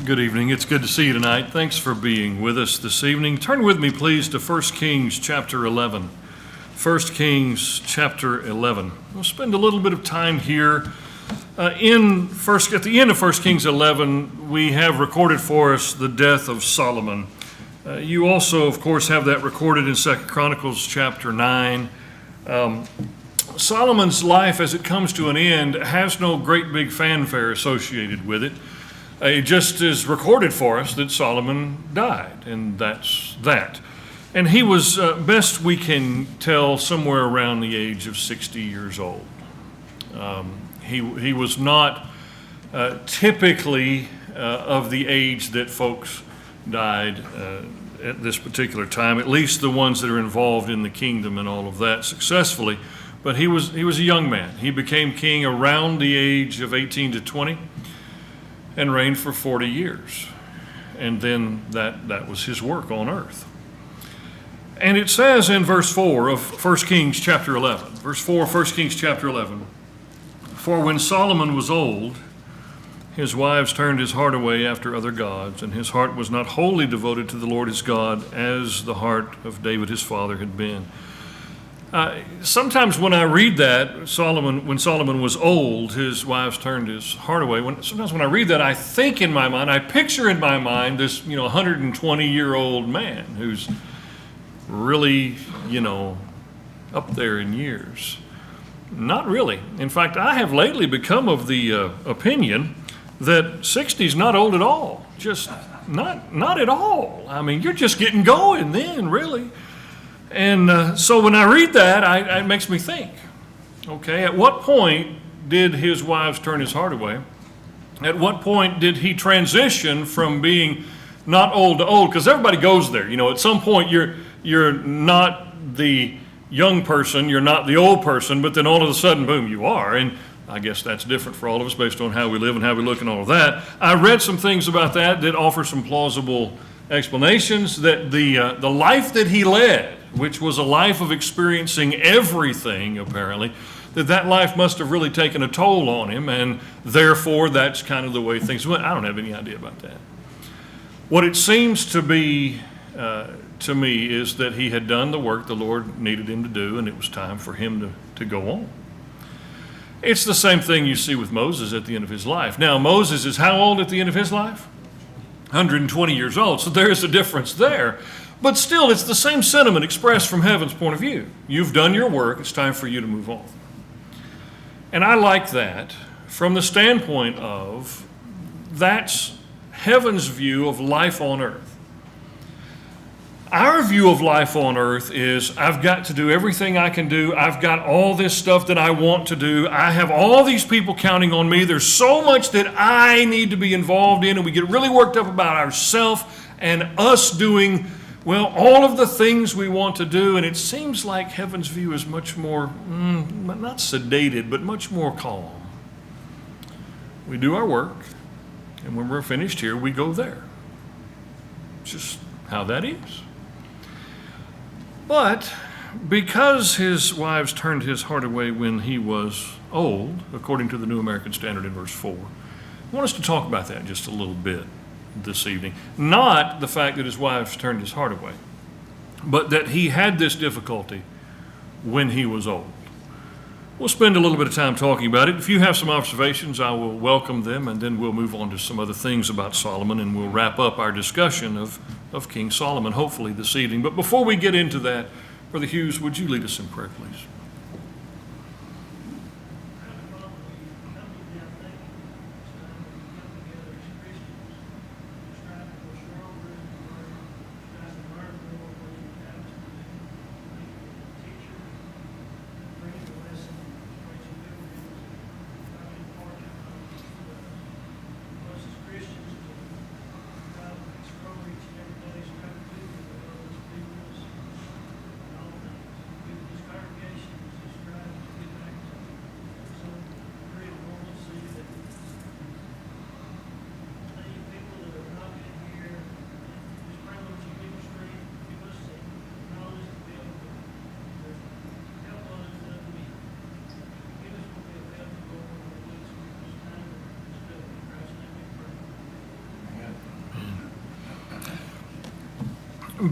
Good evening. It's good to see you tonight. Thanks for being with us this evening. Turn with me, please, to 1 Kings chapter 11. 1 Kings chapter 11. We'll spend a little bit of time here. At the end of 1 Kings 11, we have recorded for us the death of Solomon. You also, of course, have that recorded in 2 Chronicles chapter 9. Solomon's life, as it comes to an end, has no great big fanfare associated with it. It just is recorded for us that Solomon died, and that's that. And he was, best we can tell, somewhere around the age of 60 years old. He was not typically of the age that folks died at this particular time, at least the ones that are involved in the kingdom and all of that successfully. But he was a young man. He became king around the age of 18 to 20. And reigned for 40 years. And then that was his work on earth. And it says in verse 4 of 1 Kings chapter 11, verse 4 of 1 Kings chapter 11, "For when Solomon was old, his wives turned his heart away after other gods, and his heart was not wholly devoted to the Lord his God, as the heart of David his father had been." Sometimes when I read that, when Solomon was old, his wives turned his heart away. Sometimes when I read that, I think in my mind, I picture in my mind this, 120-year-old man who's really, up there in years. Not really. In fact, I have lately become of the opinion that 60 is not old at all. Just not at all. I mean, you're just getting going then, really. And so when I read that, it makes me think, okay, at what point did his wives turn his heart away? At what point did he transition from being not old to old? Because everybody goes there. At some point you're not the young person, you're not the old person, but then all of a sudden, boom, you are. And I guess that's different for all of us based on how we live and how we look and all of that. I read some things about that offer some plausible explanations, that the life that he led, which was a life of experiencing everything, apparently, that life must have really taken a toll on him, and therefore that's kind of the way things went. I don't have any idea about that. What it seems to be to me is that he had done the work the Lord needed him to do, and it was time for him to go on. It's the same thing you see with Moses at the end of his life. Now, Moses is how old at the end of his life? 120 years old, so there's a difference there. But still, it's the same sentiment expressed from heaven's point of view. You've done your work, it's time for you to move on. And I like that from the standpoint of that's heaven's view of life on earth. Our view of life on earth is, I've got to do everything I can do. I've got all this stuff that I want to do. I have all these people counting on me. There's so much that I need to be involved in, and we get really worked up about ourselves and us doing, all of the things we want to do. And it seems like heaven's view is much more, not sedated, but much more calm. We do our work, and when we're finished here, we go there. It's just how that is. But because his wives turned his heart away when he was old, according to the New American Standard in verse 4, I want us to talk about that just a little bit this evening. Not the fact that his wives turned his heart away, but that he had this difficulty when he was old. We'll spend a little bit of time talking about it. If you have some observations, I will welcome them, and then we'll move on to some other things about Solomon, and we'll wrap up our discussion of of King Solomon, hopefully this evening. But before we get into that, Brother Hughes, would you lead us in prayer, please?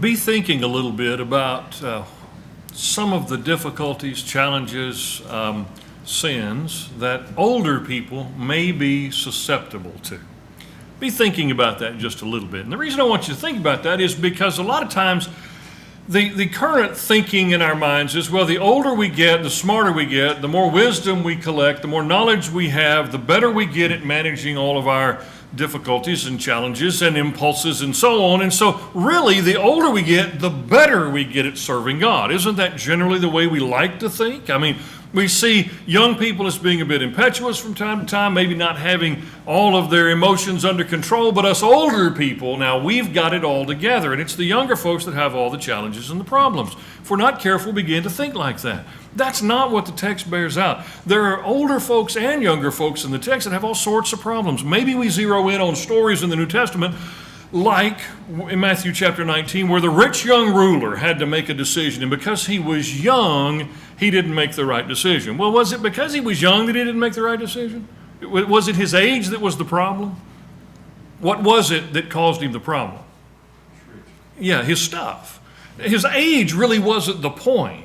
Be thinking a little bit about some of the difficulties, challenges, sins that older people may be susceptible to. Be thinking about that just a little bit. And the reason I want you to think about that is because a lot of times the current thinking in our minds is, well, the older we get, the smarter we get, the more wisdom we collect, the more knowledge we have, the better we get at managing all of our difficulties and challenges and impulses and so on. And so really, the older we get, the better we get at serving God. Isn't that generally the way we like to think? I mean, we see young people as being a bit impetuous from time to time, maybe not having all of their emotions under control, but us older people, now we've got it all together. And it's the younger folks that have all the challenges and the problems. If we're not careful, we begin to think like that. That's not what the text bears out. There are older folks and younger folks in the text that have all sorts of problems. Maybe we zero in on stories in the New Testament, like in Matthew chapter 19, where the rich young ruler had to make a decision, and because he was young, he didn't make the right decision. Well, was it because he was young that he didn't make the right decision? Was it his age that was the problem? What was it that caused him the problem? Yeah, his stuff. His age really wasn't the point.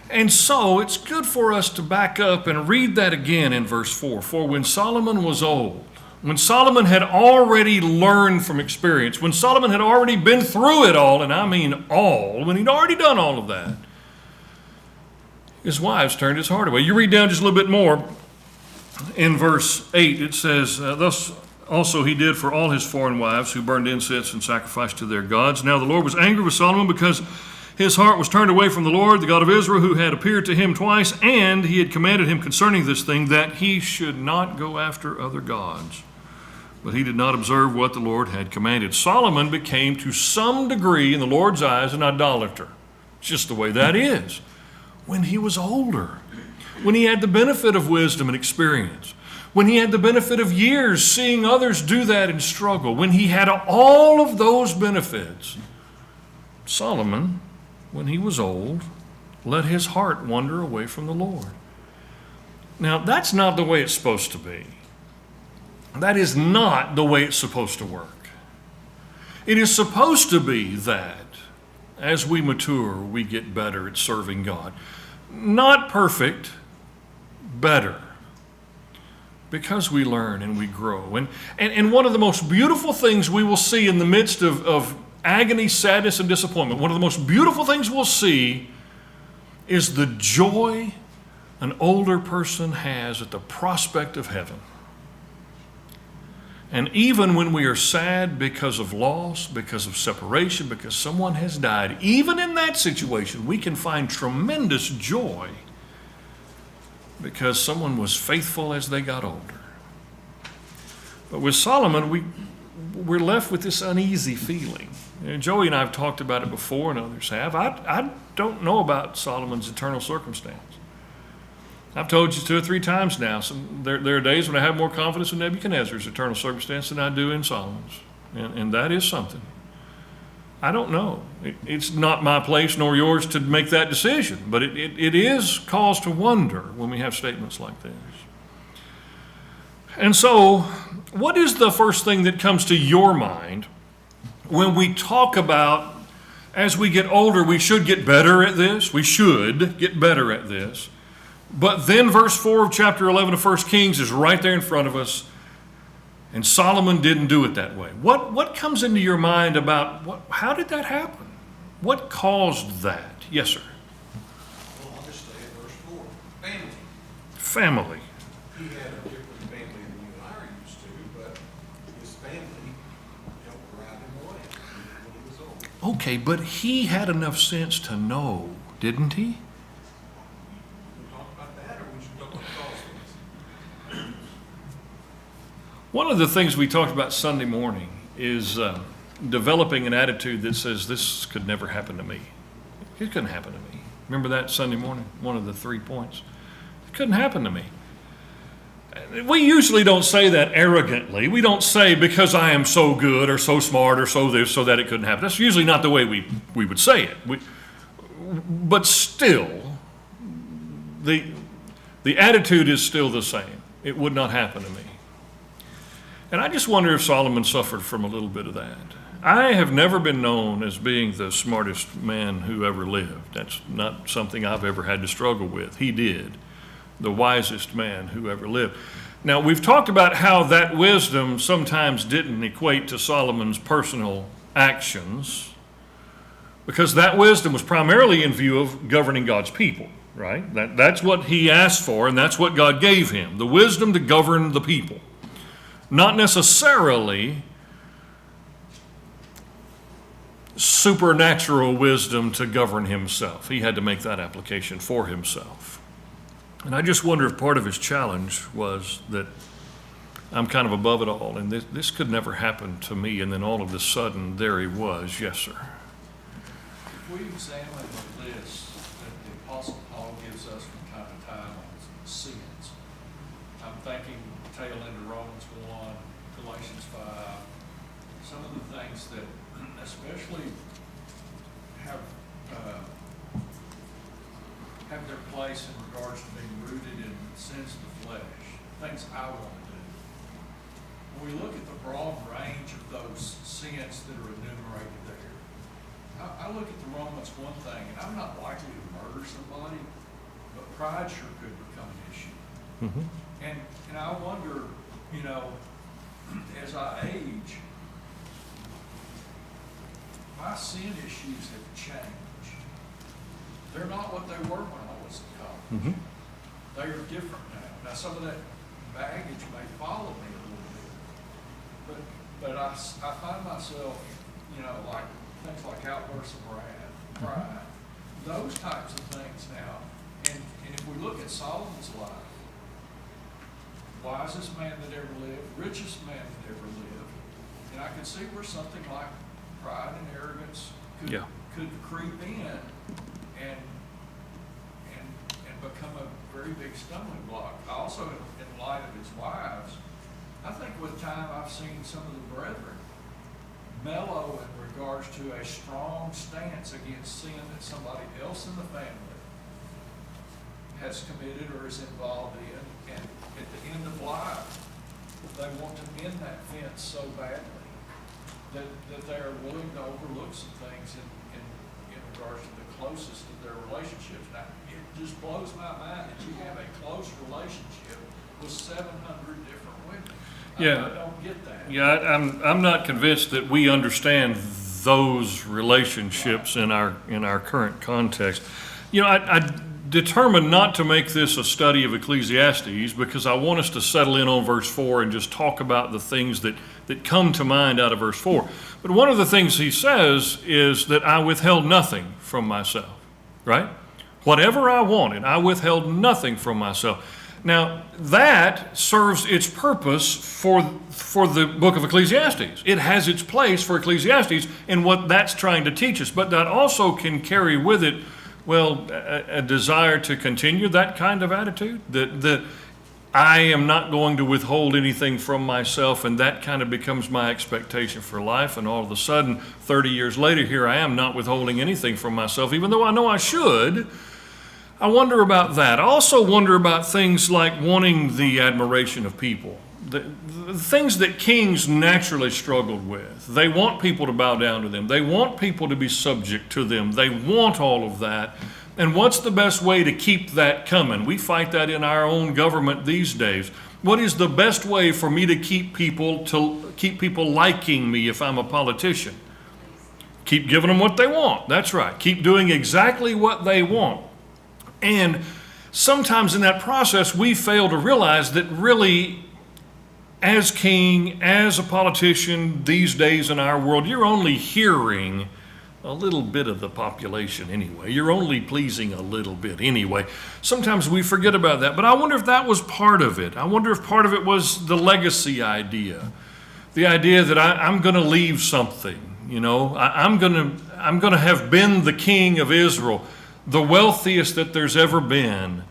And so it's good for us to back up and read that again in verse 4. For when Solomon was old, when Solomon had already learned from experience, when Solomon had already been through it all, and I mean all, when he'd already done all of that, his wives turned his heart away. You read down just a little bit more in verse 8. It says, thus also he did for all his foreign wives who burned incense and sacrificed to their gods. Now the Lord was angry with Solomon because his heart was turned away from the Lord, the God of Israel, who had appeared to him twice, and he had commanded him concerning this thing that he should not go after other gods. But he did not observe what the Lord had commanded. Solomon became to some degree in the Lord's eyes an idolater. It's just the way that is. When he was older, when he had the benefit of wisdom and experience, when he had the benefit of years seeing others do that and struggle, when he had all of those benefits, Solomon, when he was old, let his heart wander away from the Lord. Now, that's not the way it's supposed to be. That is not the way it's supposed to work. It is supposed to be that as we mature, we get better at serving God. Not perfect, better. Because we learn and we grow. And one of the most beautiful things we will see in the midst of agony, sadness, and disappointment, one of the most beautiful things we'll see is the joy an older person has at the prospect of heaven. And even when we are sad because of loss, because of separation, because someone has died, even in that situation, we can find tremendous joy because someone was faithful as they got older. But with Solomon, we're left with this uneasy feeling. And Joey and I have talked about it before, and others have. I don't know about Solomon's eternal circumstance. I've told you 2 or 3 times now. There are days when I have more confidence in Nebuchadnezzar's eternal circumstance than I do in Solomon's. And that is something. I don't know. It's not my place nor yours to make that decision. But it is cause to wonder when we have statements like this. And so, what is the first thing that comes to your mind when we talk about, as we get older, we should get better at this? We should get better at this. But then verse 4 of chapter 11 of 1 Kings is right there in front of us. And Solomon didn't do it that way. What comes into your mind about how did that happen? What caused that? Yes, sir. Well, I'll just stay at verse 4. Family. Family. He had a different family than you and I are used to, but his family helped drive him away when he was old. Okay, but he had enough sense to know, didn't he? We talk about that, or we should talk about causes? One of the things we talked about Sunday morning is developing an attitude that says, this could never happen to me. It couldn't happen to me. Remember that Sunday morning? One of the 3 points. It couldn't happen to me. We usually don't say that arrogantly. We don't say because I am so good or so smart or so this so that it couldn't happen. That's usually not the way we would say it. But still, the attitude is still the same. It would not happen to me. And I just wonder if Solomon suffered from a little bit of that. I have never been known as being the smartest man who ever lived. That's not something I've ever had to struggle with. He did. The wisest man who ever lived. Now, we've talked about how that wisdom sometimes didn't equate to Solomon's personal actions, because that wisdom was primarily in view of governing God's people, right? That's what he asked for, and that's what God gave him, the wisdom to govern the people. Not necessarily supernatural wisdom to govern himself. He had to make that application for himself. And I just wonder if part of his challenge was that I'm kind of above it all, and this could never happen to me, and then all of a sudden, there he was. Yes, sir. If we examine the list that the Apostle Paul gives us from time to time on sins, I'm thinking tail end of Romans 1, Galatians 5, some of the things that especially have their place in regards to being rooted in sins of the flesh, things I want to do. When we look at the broad range of those sins that are enumerated there, I look at the Romans 1 thing, and I'm not likely to murder somebody, but pride sure could become an issue. Mm-hmm. And I wonder, as I age, my sin issues have changed. They're not what they were when I was in college. Mm-hmm. They are different now. Now, some of that baggage may follow me a little bit, but I find myself, like things like outbursts of wrath, pride, those types of things now. And if we look at Solomon's life, wisest man that ever lived, richest man that ever lived, and I can see where something like pride and arrogance could creep in and become a very big stumbling block. Also, in light of his wives, I think with time I've seen some of the brethren mellow in regards to a strong stance against sin that somebody else in the family has committed or is involved in, and at the end of life, they want to mend that fence so badly that they are willing to overlook some things in regards to the closest of their relationships. Now, it just blows my mind that you have a close relationship with 700 different women. Yeah. I don't get that. Yeah, I'm not convinced that we understand those relationships in our current context. I determined not to make this a study of Ecclesiastes because I want us to settle in on verse 4 and just talk about the things that come to mind out of verse 4. But one of the things he says is that I withheld nothing from myself, right? Whatever I wanted, I withheld nothing from myself. Now, that serves its purpose for the book of Ecclesiastes. It has its place for Ecclesiastes in what that's trying to teach us, but that also can carry with it, well, a desire to continue that kind of attitude, that I am not going to withhold anything from myself, and that kind of becomes my expectation for life, and all of a sudden, 30 years later, here I am not withholding anything from myself, even though I know I should. I wonder about that. I also wonder about things like wanting the admiration of people. The things that kings naturally struggled with. They want people to bow down to them. They want people to be subject to them. They want all of that. And what's the best way to keep that coming? We fight that in our own government these days. What is the best way for me to keep people liking me if I'm a politician? Keep giving them what they want. That's right. Keep doing exactly what they want. And sometimes in that process, we fail to realize that really, as king, as a politician these days in our world, you're only hearing a little bit of the population anyway. You're only pleasing a little bit anyway. Sometimes we forget about that, but I wonder if that was part of it. I wonder if part of it was the legacy idea, the idea that I'm going to leave something. You know, I'm going to have been the king of Israel, the wealthiest that there's ever been.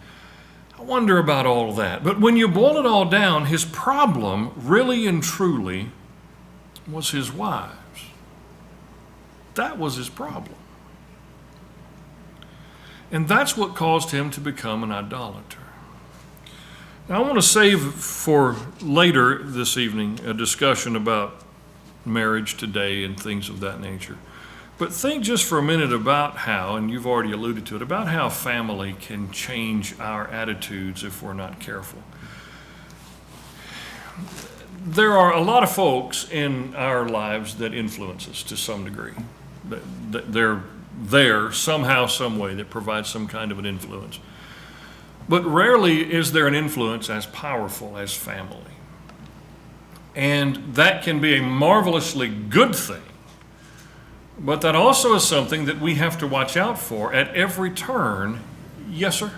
I wonder about all of that. But when you boil it all down, his problem really and truly was his wives. That was his problem. And that's what caused him to become an idolater. Now, I want to save for later this evening a discussion about marriage today and things of that nature. But think just for a minute about how, and you've already alluded to it, about how family can change our attitudes if we're not careful. There are a lot of folks in our lives that influence us to some degree. They're there somehow, some way that provides some kind of an influence. But rarely is there an influence as powerful as family. And that can be a marvelously good thing. But that also is something that we have to watch out for at every turn. Yes, sir?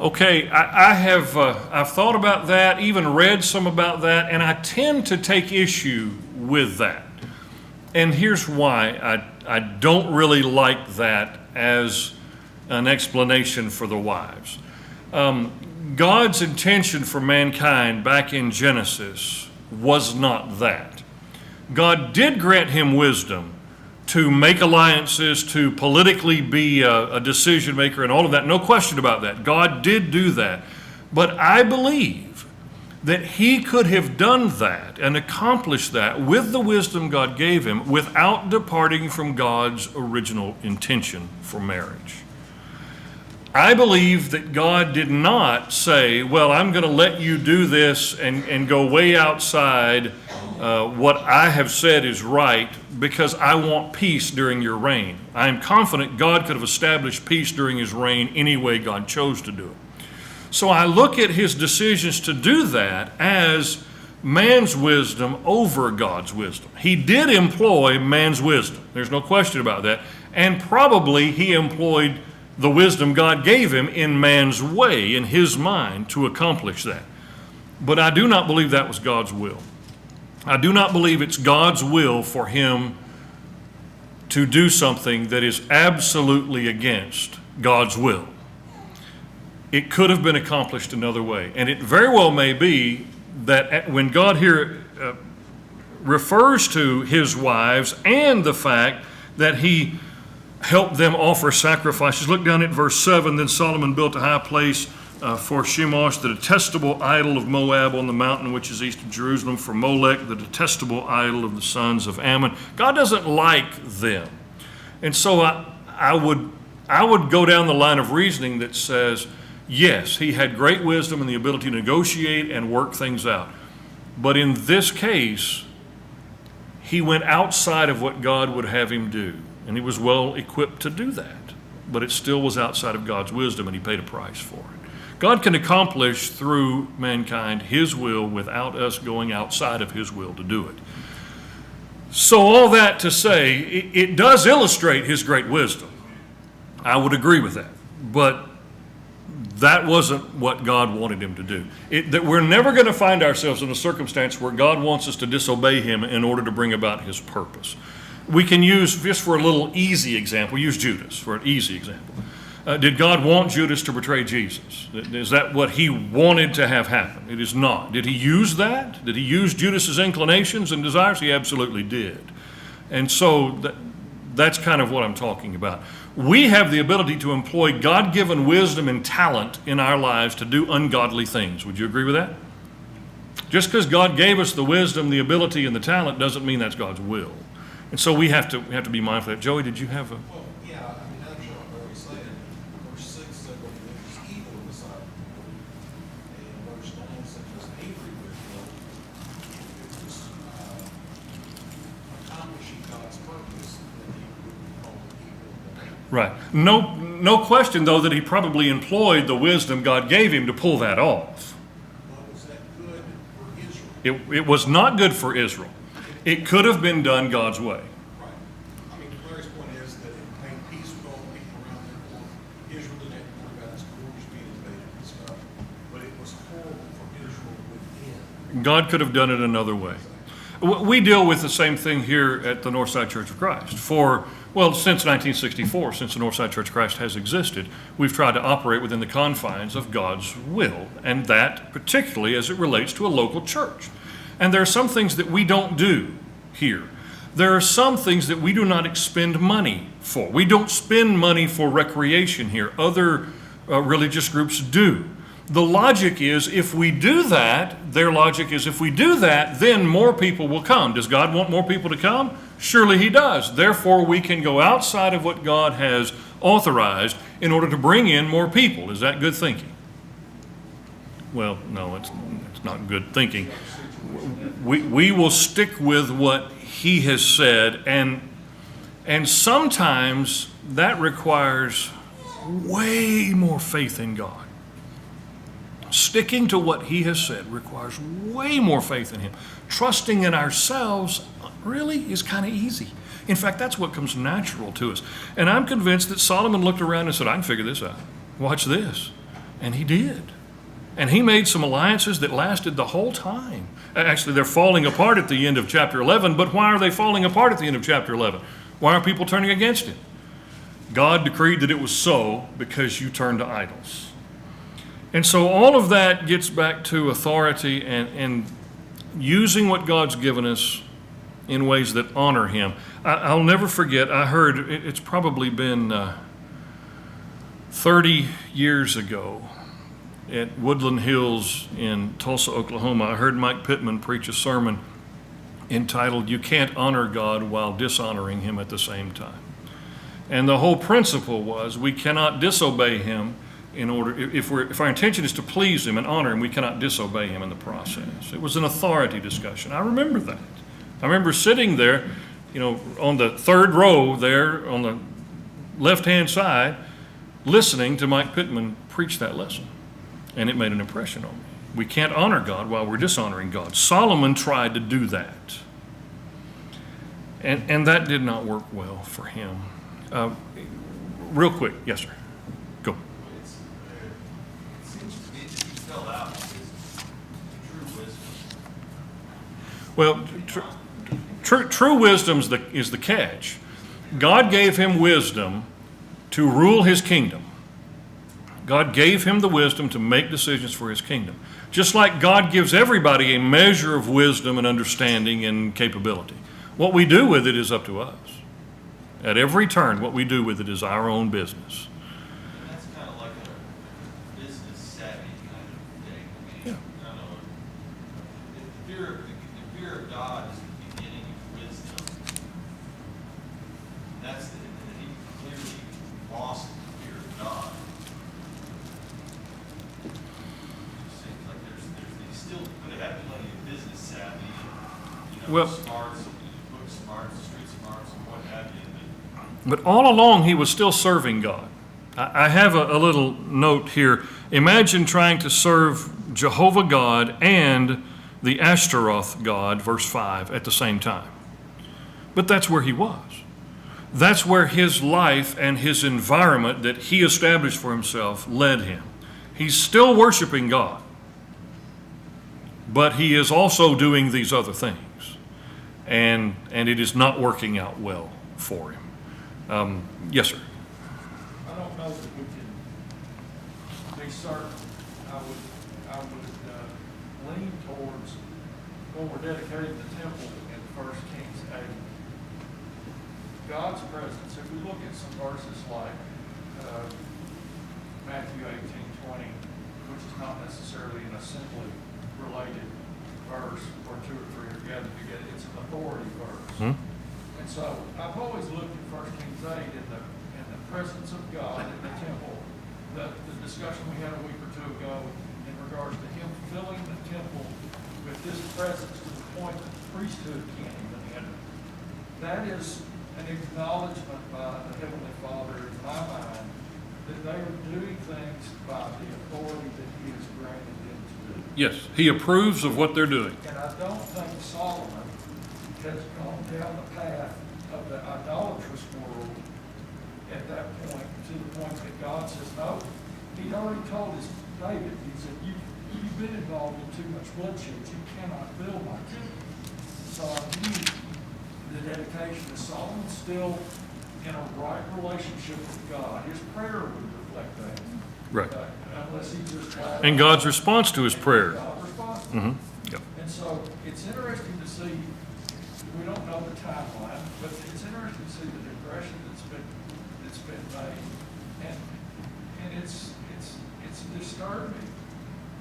Okay, I've thought about that, even read some about that, and I tend to take issue with that. And here's why I don't really like that as an explanation for the wives. God's intention for mankind back in Genesis was not that. God did grant him wisdom to make alliances, to politically be a decision maker and all of that. No question about that. God did do that. But I believe that he could have done that and accomplished that with the wisdom God gave him without departing from God's original intention for marriage. I believe that God did not say, well, I'm going to let you do this and go way outside what I have said is right because I want peace during your reign. I am confident God could have established peace during his reign any way God chose to do it. So I look at his decisions to do that as man's wisdom over God's wisdom. He did employ man's wisdom. There's no question about that. And probably he employed the wisdom God gave him in man's way, in his mind, to accomplish that. But I do not believe that was God's will. I do not believe it's God's will for him to do something that is absolutely against God's will. It could have been accomplished another way. And it very well may be that when God here refers to his wives and the fact that he helped them offer sacrifices. Look down at verse 7. Then Solomon built a high place for Chemosh, the detestable idol of Moab on the mountain which is east of Jerusalem, for Molech, the detestable idol of the sons of Ammon. God doesn't like them. And so I would go down the line of reasoning that says, yes, he had great wisdom and the ability to negotiate and work things out. But in this case, he went outside of what God would have him do. And he was well equipped to do that. But it still was outside of God's wisdom, and he paid a price for it. God can accomplish through mankind his will without us going outside of his will to do it. So all that to say, it does illustrate his great wisdom. I would agree with that. But that wasn't what God wanted him to do. That we're never going to find ourselves in a circumstance where God wants us to disobey him in order to bring about his purpose. We can use, just for a little easy example, use Judas for an easy example. Did God want Judas to betray Jesus? Is that what he wanted to have happen? It is not. Did he use that? Did he use Judas's inclinations and desires? He absolutely did. And so that's kind of what I'm talking about. We have the ability to employ God-given wisdom and talent in our lives to do ungodly things. Would you agree with that? Just because God gave us the wisdom, the ability, and the talent doesn't mean that's God's will. And so we have to be mindful of that. Joey, did you have a... Well, yeah, I mean, I'm sure I've already said it. Verse 6 said, "What he was evil in the sight of the Lord." And verse 9 said he was angry with him. It was accomplishing God's purpose that he would be called evil. Right. No question, though, that he probably employed the wisdom God gave him to pull that off. But was that good for Israel? It was not good for Israel. It could have been done God's way. Right. I mean, Larry's point is that it made peace with all the people around there. Israel didn't have to worry about its borders being invaded and stuff. But it was horrible for Israel within. God could have done it another way. We deal with the same thing here at the Northside Church of Christ. Since 1964, since the Northside Church of Christ has existed, we've tried to operate within the confines of God's will, and that particularly as it relates to a local church. And there are some things that we don't do here. There are some things that we do not expend money for. We don't spend money for recreation here. Other religious groups do. The logic is if we do that, their logic is if we do that, then more people will come. Does God want more people to come? Surely he does. Therefore, we can go outside of what God has authorized in order to bring in more people. Is that good thinking? Well, no, it's not good thinking. We will stick with what he has said, and sometimes that requires way more faith in God. Sticking to what he has said requires way more faith in him. Trusting in ourselves really is kind of easy. In fact, that's what comes natural to us. And I'm convinced that Solomon looked around and said, I can figure this out. Watch this. And he did. And he made some alliances that lasted the whole time. Actually, they're falling apart at the end of chapter 11, but why are they falling apart at the end of chapter 11? Why are people turning against him? God decreed that it was so because you turned to idols. And so all of that gets back to authority and using what God's given us in ways that honor him. I'll never forget, I heard, it's probably been 30 years ago at Woodland Hills in Tulsa, Oklahoma, I heard Mike Pittman preach a sermon entitled, "You Can't Honor God While Dishonoring Him at the Same Time." And the whole principle was we cannot disobey him in order, if our intention is to please him and honor him, we cannot disobey him in the process. It was an authority discussion. I remember that. I remember sitting there, on the third row there on the left-hand side, listening to Mike Pittman preach that lesson. And it made an impression on me. We can't honor God while we're dishonoring God. Solomon tried to do that. And that did not work well for him. Real quick, yes, sir. Go. It seems to me that he fell out with his true wisdom. Well, true wisdom is the catch. God gave him wisdom to rule his kingdom. God gave him the wisdom to make decisions for his kingdom. Just like God gives everybody a measure of wisdom and understanding and capability. What we do with it is up to us. At every turn, what we do with it is our own business. And that's kind of like a business savvy kind of thing. I mean, I don't know. The fear of God is the beginning of wisdom. And he clearly lost the fear of God. It seems like there's still could have had plenty of business savvy, smarts, book smarts, street smarts, and what have you. But all along, he was still serving God. I have a little note here. Imagine trying to serve Jehovah God and the Ashtaroth God, verse 5, at the same time. But that's where he was. That's where his life and his environment that he established for himself led him. He's still worshiping God, but he is also doing these other things. and it is not working out well for him. Yes, sir. I don't know that we can be certain. I would lean towards when we're dedicating the temple in 1 Kings 8. God's presence, if we look at some verses like Matthew 18:20, which is not necessarily an assembly related verse where two or three are gathered together, it's an authority verse. And so I've always looked at 1 Kings 8 in the presence of God in the temple. The discussion we had a week or two ago in regards to him filling the temple with his presence to the point that the priesthood can't even enter. That is an acknowledgement by the Heavenly Father in my mind that they are doing things by the authority that he has granted them to do. Yes, he approves of what they're doing. And I don't think Solomon has gone down the path of the idolatrous world at that point, to the point that God says, no. He'd already told his David, he said, you've been involved in too much bloodshed. You cannot build my temple. So I view the dedication of Solomon still in a right relationship with God. His prayer would reflect that. Right. Unless he just... And God's response to his prayer. God responds. Yep. And so it's interesting to see, we don't know the timeline, but it's interesting to see the digression that's been made. And it's disturbing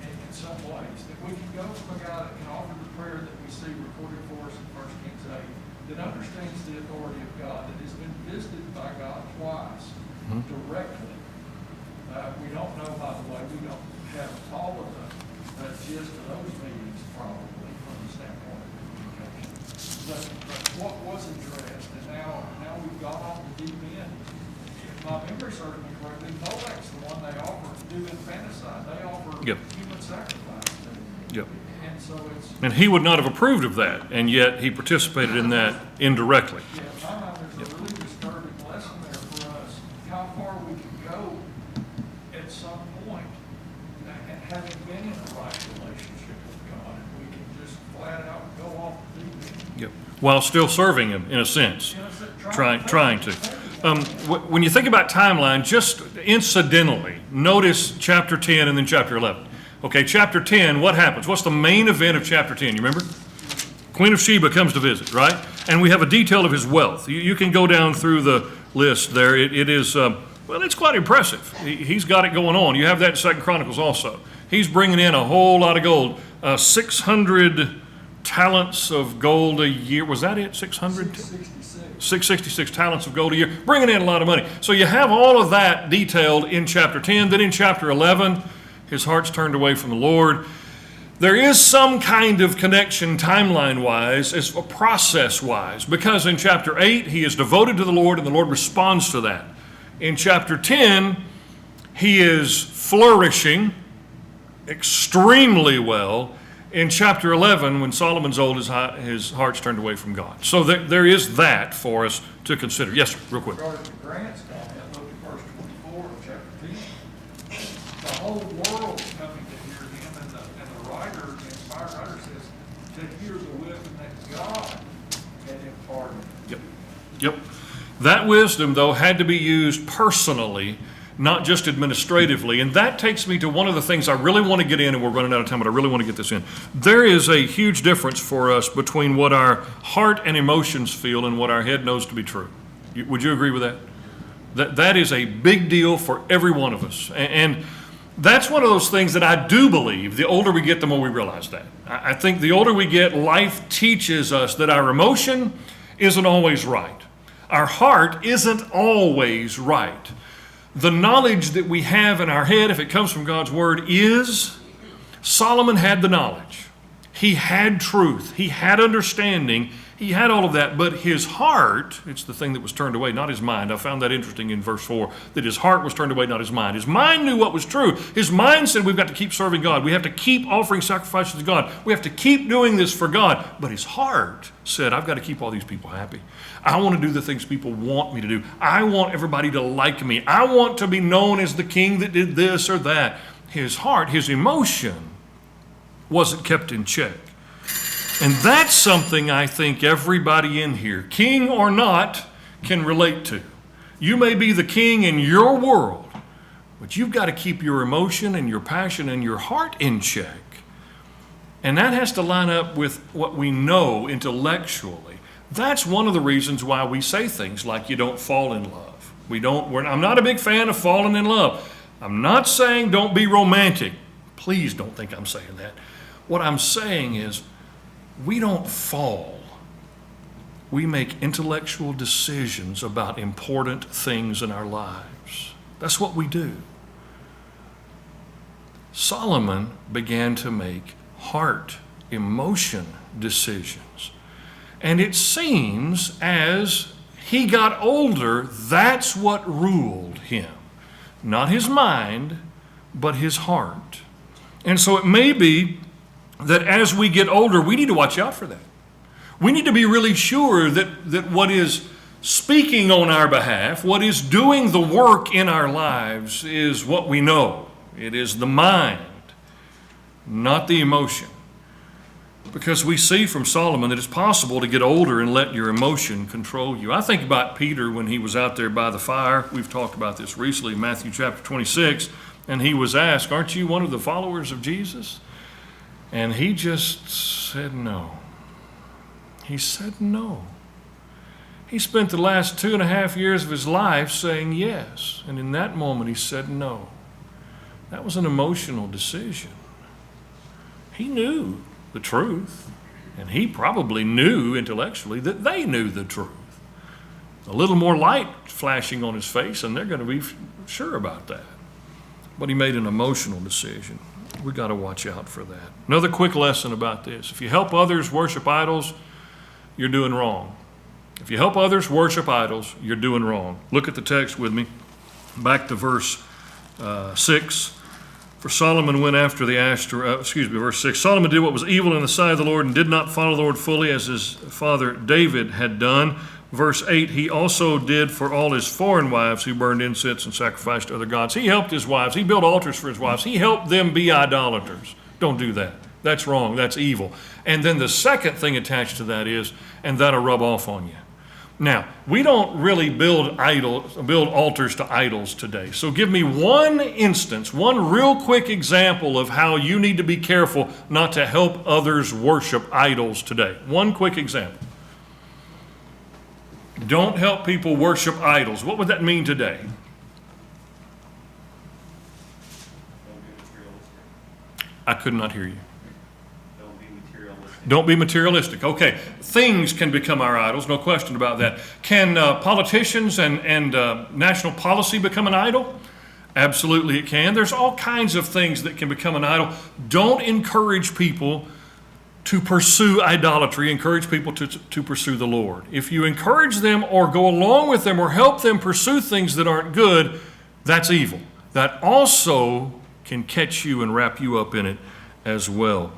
in some ways that we can go from a guy that can offer the prayer that we see recorded for us in 1 Kings 8, that understands the authority of God, that has been visited by God twice directly. We don't know, by the way, we don't have all of the gist of those meetings probably from the standpoint of communication. But what was addressed, and now we've gone off the deep end. If my memory serves me correctly, Molech's the one they offer to do infanticide. They offer human sacrifice to. Yep. And so it's... And he would not have approved of that, and yet he participated in that indirectly. Yeah, in my mind, there's a really disturbing lesson there for us, how far we can go at some point, and having been in a right relationship with God, and we can just flat out go off the deep end. Yep. While still serving him, in a sense. You know, Trying to. When you think about timeline, just incidentally, notice chapter 10 and then chapter 11. Okay, chapter 10, what happens? What's the main event of chapter 10? You remember? Queen of Sheba comes to visit, right? And we have a detail of his wealth. You can go down through the list there. It is, well, it's quite impressive. He's got it going on. You have that in 2 Chronicles also. He's bringing in a whole lot of gold. 600 talents of gold a year. Was that it? 600? 666 talents of gold a year. Bringing in a lot of money. So you have all of that detailed in chapter 10. Then in chapter 11, his heart's turned away from the Lord. There is some kind of connection timeline-wise, as process-wise, because in chapter 8, he is devoted to the Lord, and the Lord responds to that. In chapter 10, he is flourishing extremely well. In chapter 11, when Solomon's old, his heart's turned away from God. So there is that for us to consider. Yes, sir, real quick. Regarding the grants comment, look at verse 24 of chapter 10. The whole world is coming to hear him, and the writer, the inspired writer says, to hear the wisdom that God had imparted. Yep. That wisdom, though, had to be used personally, not just administratively. And that takes me to one of the things I really want to get in, and we're running out of time, but I really want to get this in. There is a huge difference for us between what our heart and emotions feel and what our head knows to be true. Would you agree with that? That is a big deal for every one of us. And that's one of those things that I do believe, the older we get, the more we realize that. I think the older we get, life teaches us that our emotion isn't always right. Our heart isn't always right. The knowledge that we have in our head, if it comes from God's word, is Solomon had the knowledge. He had truth. He had understanding. He had all of that. But his heart, it's the thing that was turned away, not his mind. I found that interesting in verse 4, that his heart was turned away, not his mind. His mind knew what was true. His mind said we've got to keep serving God. We have to keep offering sacrifices to God. We have to keep doing this for God. But his heart said, I've got to keep all these people happy. I want to do the things people want me to do. I want everybody to like me. I want to be known as the king that did this or that. His heart, his emotion, wasn't kept in check. And that's something I think everybody in here, king or not, can relate to. You may be the king in your world, but you've got to keep your emotion and your passion and your heart in check. And that has to line up with what we know intellectually. That's one of the reasons why we say things like you don't fall in love. I'm not a big fan of falling in love. I'm not saying don't be romantic. Please don't think I'm saying that. What I'm saying is we don't fall. We make intellectual decisions about important things in our lives. That's what we do. Solomon began to make heart, emotion decisions. And it seems as he got older, that's what ruled him. Not his mind, but his heart. And so it may be that as we get older, we need to watch out for that. We need to be really sure that what is speaking on our behalf, what is doing the work in our lives, is what we know. It is the mind, not the emotion. Because we see from Solomon that it's possible to get older and let your emotion control you. I think about Peter when he was out there by the fire. We've talked about this recently, Matthew chapter 26. And he was asked, aren't you one of the followers of Jesus? And he just said no. He said no. He spent the last 2.5 years of his life saying yes. And in that moment he said no. That was an emotional decision. He knew the truth, and he probably knew intellectually that they knew the truth. A little more light flashing on his face, and they're going to be sure about that. But he made an emotional decision. We've got to watch out for that. Another quick lesson about this. If you help others worship idols, you're doing wrong. If you help others worship idols, you're doing wrong. Look at the text with me. Back to verse 6. For Solomon went after the verse 6. Solomon did what was evil in the sight of the Lord and did not follow the Lord fully as his father David had done. Verse 8, he also did for all his foreign wives who burned incense and sacrificed to other gods. He helped his wives. He built altars for his wives. He helped them be idolaters. Don't do that. That's wrong. That's evil. And then the second thing attached to that is, and that'll rub off on you. Now, we don't really build altars to idols today. So give me one instance, one real quick example of how you need to be careful not to help others worship idols today. One quick example. Don't help people worship idols. What would that mean today? I could not hear you. Don't be materialistic. Okay, things can become our idols, no question about that. Can politicians and national policy become an idol? Absolutely it can. There's all kinds of things that can become an idol. Don't encourage people to pursue idolatry. Encourage people to pursue the Lord. If you encourage them or go along with them or help them pursue things that aren't good, that's evil. That also can catch you and wrap you up in it as well.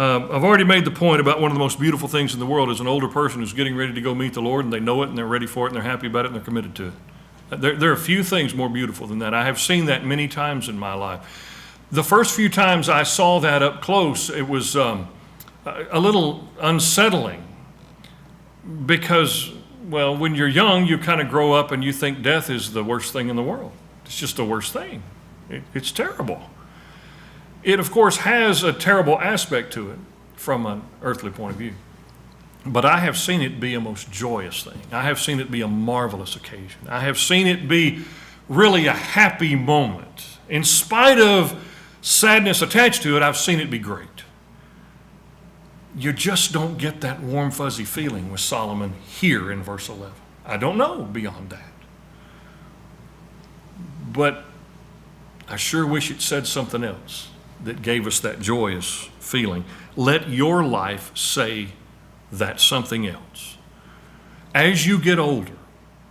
I've already made the point about one of the most beautiful things in the world is an older person who's getting ready to go meet the Lord, and they know it, and they're ready for it, and they're happy about it, and they're committed to it. There are few things more beautiful than that. I have seen that many times in my life. The first few times I saw that up close, it was a little unsettling because, well, when you're young, you kind of grow up and you think death is the worst thing in the world. It's just the worst thing. It's terrible. It, of course, has a terrible aspect to it from an earthly point of view. But I have seen it be a most joyous thing. I have seen it be a marvelous occasion. I have seen it be really a happy moment. In spite of sadness attached to it, I've seen it be great. You just don't get that warm, fuzzy feeling with Solomon here in verse 11. I don't know beyond that. But I sure wish it said something else that gave us that joyous feeling. Let your life say that something else. As you get older,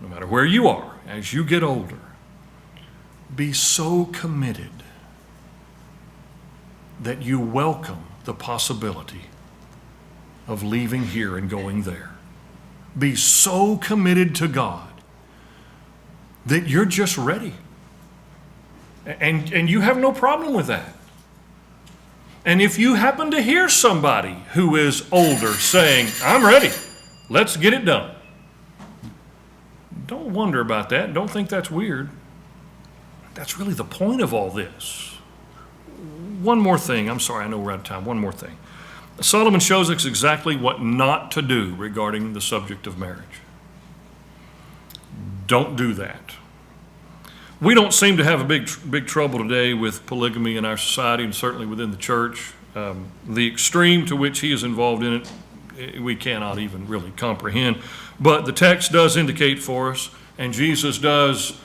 no matter where you are, as you get older, be so committed that you welcome the possibility of leaving here and going there. Be so committed to God that you're just ready. And you have no problem with that. And if you happen to hear somebody who is older saying, I'm ready, let's get it done, don't wonder about that. Don't think that's weird. That's really the point of all this. One more thing. I'm sorry, I know we're out of time. One more thing. Solomon shows us exactly what not to do regarding the subject of marriage. Don't do that. We don't seem to have a big trouble today with polygamy in our society, and certainly within the church. The extreme to which he is involved in it, we cannot even really comprehend. But the text does indicate for us, and Jesus does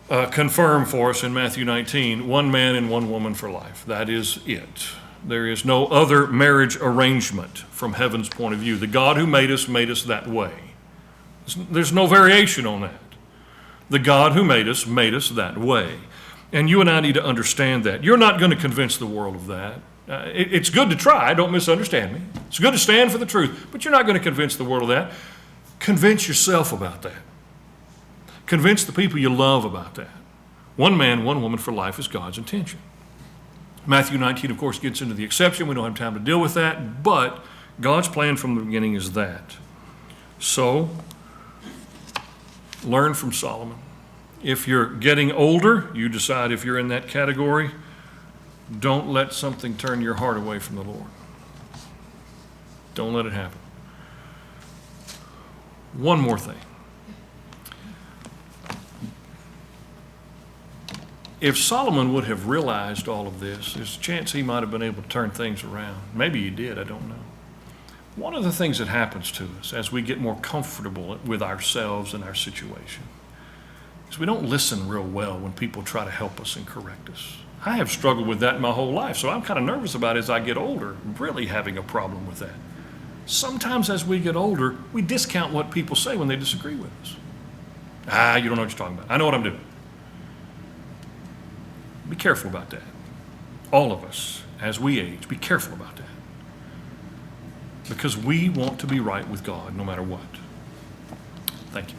confirm for us in Matthew 19, one man and one woman for life. That is it. There is no other marriage arrangement from heaven's point of view. The God who made us that way. There's no variation on that. The God who made us that way. And you and I need to understand that. You're not going to convince the world of that. It's good to try, don't misunderstand me. It's good to stand for the truth, but you're not going to convince the world of that. Convince yourself about that. Convince the people you love about that. One man, one woman for life is God's intention. Matthew 19, of course, gets into the exception. We don't have time to deal with that, but God's plan from the beginning is that. So, learn from Solomon. If you're getting older, you decide if you're in that category, don't let something turn your heart away from the Lord. Don't let it happen. One more thing. If Solomon would have realized all of this, there's a chance he might have been able to turn things around. Maybe he did, I don't know. One of the things that happens to us as we get more comfortable with ourselves and our situation is we don't listen real well when people try to help us and correct us. I have struggled with that my whole life, so I'm kind of nervous about it as I get older, really having a problem with that. Sometimes as we get older, we discount what people say when they disagree with us. You don't know what you're talking about. I know what I'm doing. Be careful about that. All of us, as we age, be careful about that. Because we want to be right with God no matter what. Thank you.